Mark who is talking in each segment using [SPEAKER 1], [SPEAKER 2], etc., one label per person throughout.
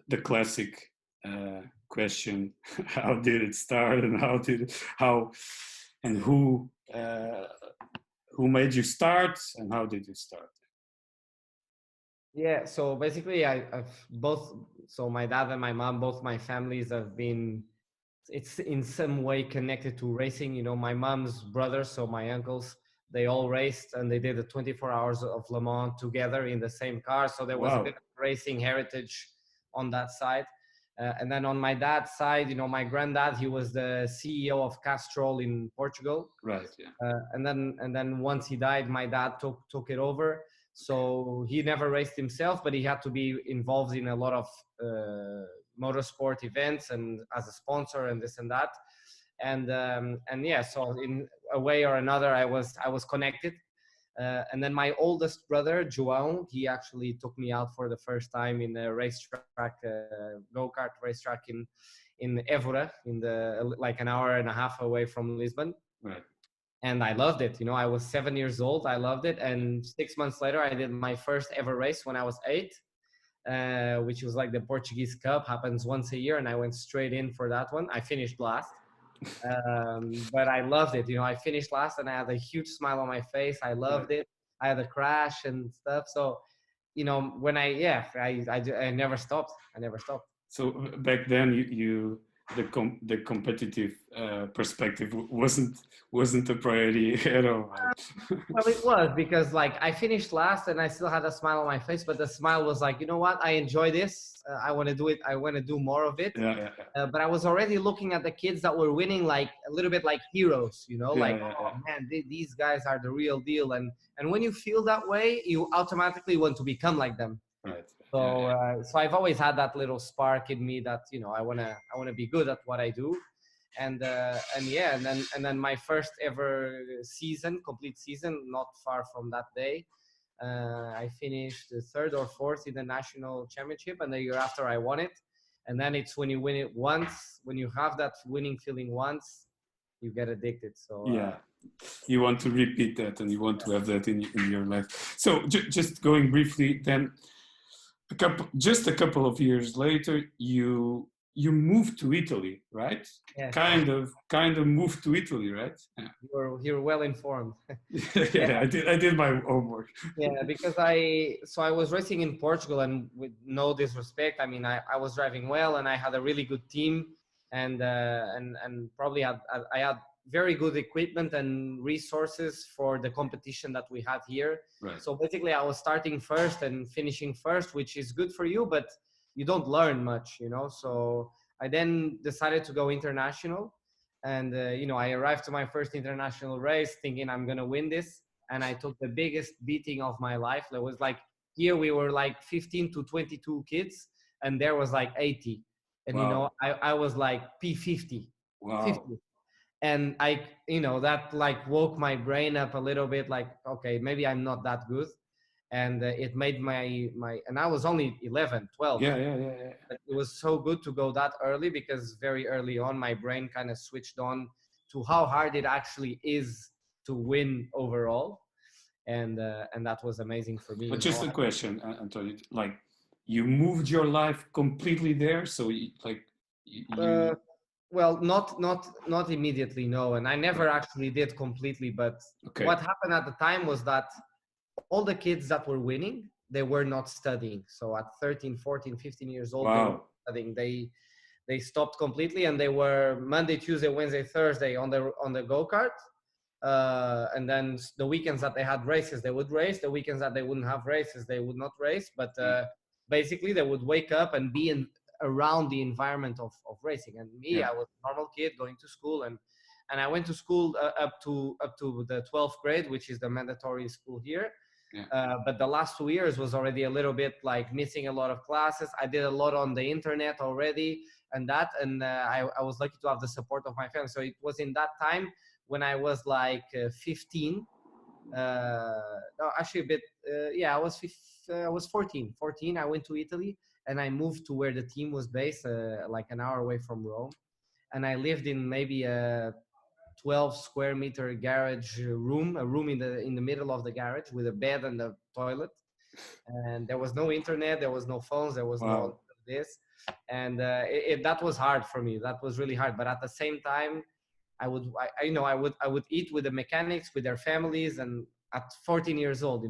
[SPEAKER 1] The classic question: how did it start, and how and who made you start, and how did you start?
[SPEAKER 2] Yeah, so basically, I've both. So my dad and my mom, both my families have been. It's in some way connected to racing. You know, my mom's brothers, so my uncles, they all raced and they did the 24 hours of Le Mans together in the same car. So there was a bit
[SPEAKER 1] Wow.
[SPEAKER 2] of racing heritage on that side. And then on my dad's side, you know, my granddad, he was the CEO of Castrol in Portugal.
[SPEAKER 1] Right. Yeah.
[SPEAKER 2] And then once he died, my dad took it over. So he never raced himself, but he had to be involved in a lot of motorsport events and as a sponsor and this and that. And yeah, so in a way or another, I was connected. And then my oldest brother, João, he actually took me out for the first time in a racetrack, go-kart racetrack in Évora, in the like an hour and a half away from Lisbon.
[SPEAKER 1] Right.
[SPEAKER 2] And I loved it. You know, I was 7 years old. I loved it. And 6 months later, I did my first ever race when I was 8, which was like the Portuguese Cup, happens once a year. And I went straight in for that one. I finished last, but I loved it. You know, I finished last and I had a huge smile on my face. I loved
[SPEAKER 1] Right.
[SPEAKER 2] it. I had a crash and stuff. So, you know, when I never stopped. I never stopped.
[SPEAKER 1] So back then, you the competitive perspective wasn't a priority at all, right?
[SPEAKER 2] Well, it was because like I finished last and I still had a smile on my face, but the smile was like, you know what? I enjoy this. I want to do it. I want to do more of it.
[SPEAKER 1] Yeah, yeah,
[SPEAKER 2] But I was already looking at the kids that were winning like a little bit like heroes, you know,
[SPEAKER 1] yeah,
[SPEAKER 2] like,
[SPEAKER 1] yeah,
[SPEAKER 2] oh
[SPEAKER 1] yeah.
[SPEAKER 2] man, these guys are the real deal. And when you feel that way, you automatically want to become like them.
[SPEAKER 1] Right. Yeah,
[SPEAKER 2] So,
[SPEAKER 1] yeah.
[SPEAKER 2] so I've always had that little spark in me that, you know, I wanna be good at what I do. And yeah, and then my first ever season, complete season, not far from that day, I finished third or fourth in the national championship, and the year after I won it. And then it's when you win it once, when you have that winning feeling once, you get addicted. So
[SPEAKER 1] Yeah. You want to repeat that, and you want to have that in your life. So just going briefly, then just a couple of years later, you moved to Italy, right?
[SPEAKER 2] yes,
[SPEAKER 1] Kind of moved to Italy, right? Yeah.
[SPEAKER 2] you're well informed.
[SPEAKER 1] Yeah, I did my homework.
[SPEAKER 2] Yeah, because I was racing in Portugal, and with no disrespect, I mean I was driving well and I had a really good team, and probably I had very good equipment and resources for the competition that we had here.
[SPEAKER 1] Right.
[SPEAKER 2] So basically I was starting first and finishing first, which is good for you, but you don't learn much, you know. So I then decided to go international, and you know, I arrived to my first international race thinking I'm gonna win this, and I took the biggest beating of my life. There was like, here we were like 15 to 22 kids, and there was like 80. And, you know,
[SPEAKER 1] Wow.
[SPEAKER 2] I was like P50,
[SPEAKER 1] Wow.
[SPEAKER 2] 50. And I, you know, that like woke my brain up a little bit like, okay, maybe I'm not that good. And it made and I was only 11, 12.
[SPEAKER 1] Yeah, yeah, yeah, yeah.
[SPEAKER 2] But it was so good to go that early because very early on, my brain kind of switched on to how hard it actually is to win overall, and that was amazing for me.
[SPEAKER 1] But
[SPEAKER 2] You
[SPEAKER 1] just
[SPEAKER 2] know,
[SPEAKER 1] a question, Antonio. Like, you moved your life completely there, so like
[SPEAKER 2] uh,
[SPEAKER 1] you.
[SPEAKER 2] well, not immediately, no, and I never actually did completely. But
[SPEAKER 1] Okay.
[SPEAKER 2] what happened at the time was that all the kids that were winning, they were not studying. So at 13, 14, 15 years old, they were
[SPEAKER 1] Wow.
[SPEAKER 2] studying. They stopped completely, and they were Monday, Tuesday, Wednesday, Thursday on the go-kart. And then the weekends that they had races, they would race. The weekends that they wouldn't have races, they would not race. But
[SPEAKER 1] Right.
[SPEAKER 2] basically, they would wake up and be around the environment of racing. And me,
[SPEAKER 1] Yeah.
[SPEAKER 2] I was a normal kid going to school, and I went to school up to the 12th grade, which is the mandatory school here.
[SPEAKER 1] Yeah.
[SPEAKER 2] But the last 2 years was already a little bit like missing a lot of classes. I did a lot on the internet already, and I was lucky to have the support of my family. So it was in that time when I was like 15. No, actually a bit. Yeah, I was 14. 14. I went to Italy and I moved to where the team was based, like an hour away from Rome. and I lived in maybe a 12 square meter garage room, a room in the middle of the garage with a bed and a toilet. And there was no internet, there was no phones, there was no
[SPEAKER 1] Wow.
[SPEAKER 2] this. And that was hard for me. That was really hard. But at the same time, I would eat with the mechanics, with their families, and at 14 years old,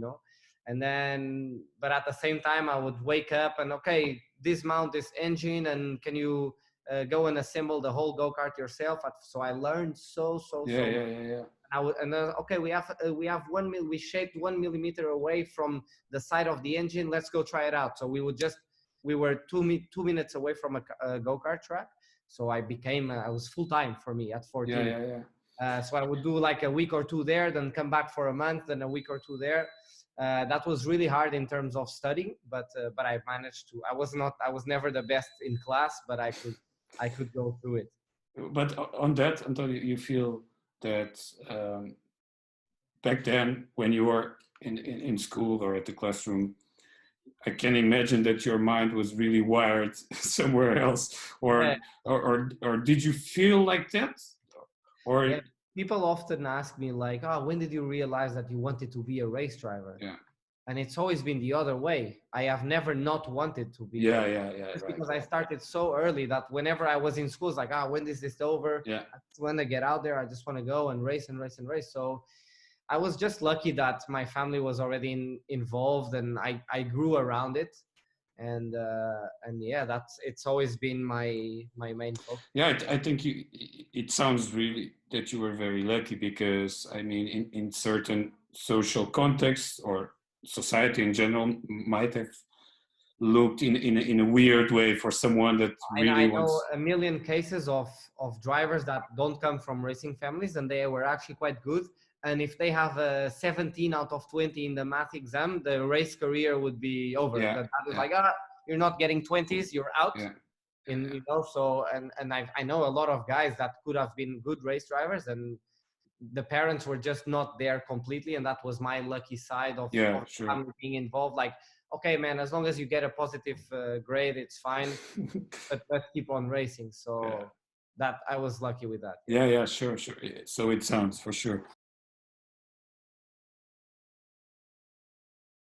[SPEAKER 2] and then, but at the same time, I would wake up and, okay, dismount this engine, and can you go and assemble the whole go-kart yourself? So I learned
[SPEAKER 1] Yeah,
[SPEAKER 2] so much.
[SPEAKER 1] yeah, yeah, yeah.
[SPEAKER 2] And okay, we have we shaped 1 millimeter away from the side of the engine. Let's go try it out. So we were 2 minutes away from a go-kart track. So I was full time for me at
[SPEAKER 1] Yeah,
[SPEAKER 2] 14.
[SPEAKER 1] yeah, yeah.
[SPEAKER 2] So I would do like a week or two there, then come back for a month, then a week or two there. That was really hard in terms of studying, but I managed to. I was never the best in class, but I could go through it.
[SPEAKER 1] But on that, Antonio, you feel that back then, when you were in school or at the classroom, I can imagine that your mind was really wired somewhere else,
[SPEAKER 2] Yeah.
[SPEAKER 1] or did you feel like that, or
[SPEAKER 2] Yeah, people often ask me like, "Oh, when did you realize that you wanted to be a race driver?"
[SPEAKER 1] yeah,
[SPEAKER 2] And it's always been the other way. I have never not wanted to be
[SPEAKER 1] yeah,
[SPEAKER 2] a
[SPEAKER 1] yeah, yeah,
[SPEAKER 2] just
[SPEAKER 1] right,
[SPEAKER 2] because I
[SPEAKER 1] right,
[SPEAKER 2] started so early that whenever I was in school, it's like, when is this over?
[SPEAKER 1] yeah,
[SPEAKER 2] I just want to get out there. I just want to go and race and race and race. So I was just lucky that my family was already involved, and I grew around it. And yeah, it's always been my main focus.
[SPEAKER 1] yeah. I think it sounds really that you were very lucky because I mean, in certain social contexts or society in general might have looked in a weird way for someone that really
[SPEAKER 2] I know
[SPEAKER 1] wants.
[SPEAKER 2] a million cases of drivers that don't come from racing families, and they were actually quite good. And if they have a 17 out of 20 in the math exam, the race career would be over.
[SPEAKER 1] Yeah,
[SPEAKER 2] That is
[SPEAKER 1] yeah,
[SPEAKER 2] like, you're not getting 20s, you're out.
[SPEAKER 1] yeah,
[SPEAKER 2] In so and I know a lot of guys that could have been good race drivers, and the parents were just not there completely, and that was my lucky side
[SPEAKER 1] yeah,
[SPEAKER 2] of the
[SPEAKER 1] sure.
[SPEAKER 2] family being involved. Like, okay, man, as long as you get a positive grade, it's fine, but let's keep on racing.
[SPEAKER 1] Yeah,
[SPEAKER 2] So that I was lucky with that. Yeah.
[SPEAKER 1] yeah, yeah, sure, sure. So it sounds for sure.